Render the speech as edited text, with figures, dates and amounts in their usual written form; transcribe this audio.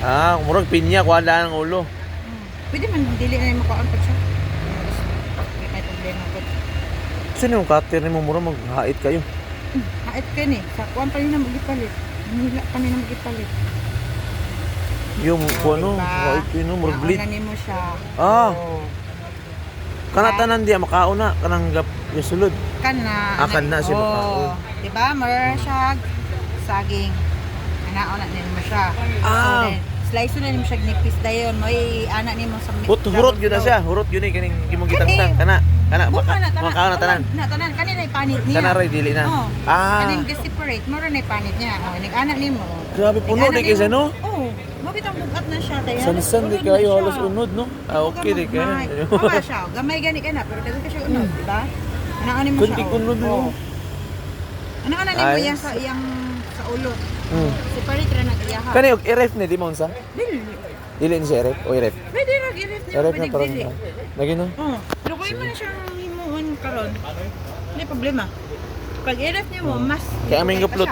Ah, murag pinya kuha lang ang ulo. Pwede man dili na mo kaon pa siya. May problema ko. Sino yung cutter ni mo murag maghait kayo? Hait ka ni, sa kuan pa rin na magipalit. Nila pa rin na magipalit. Yung ano, Diba? hait kayo no, murag bleed. Nauna nimo siya. Ah. Oo. Kanatanan diya makauna kanang gap yung sulod. Kana. Kana siya makaon. Diba? Mer siya saging. Anaon na nimo siya. Ah. So, then, slice na nimo siya nipis dayon. Moy ana nimo sa Hurot yun na siya, hurot yun eh kaning imong gitangtang kana Buka na tanan. makaon na tanan. Na tanan kanina ipanit niya. Kana ray dili na. Oh. Ah. Kaning separate mo rin ipanit niya. Oh, nig-ana nimo. Grabe puno di kaysa no. Oh, mabitang bugat na siya tayo. Sansan di kayo halos unod no. Ah okay di kayo. Awa siya, gamay gani ka na pero daghan ka siya unod, di ba? Ano mo siya? Kunti unod no. Ano nimo Ay. yang sa ulo? Separate ra na iyaha. Kani og i-ref ni di mo unsa? Dili. Dili ni si ref o i-ref. Pwede ra i-ref niya, I-ref na pwede parang dili. lagi no. Oh, lukoy mo na siyang himuon karon. Hindi problema. Pag i-ref niya mo, mas Kaya aming okay pa gaplot. siya.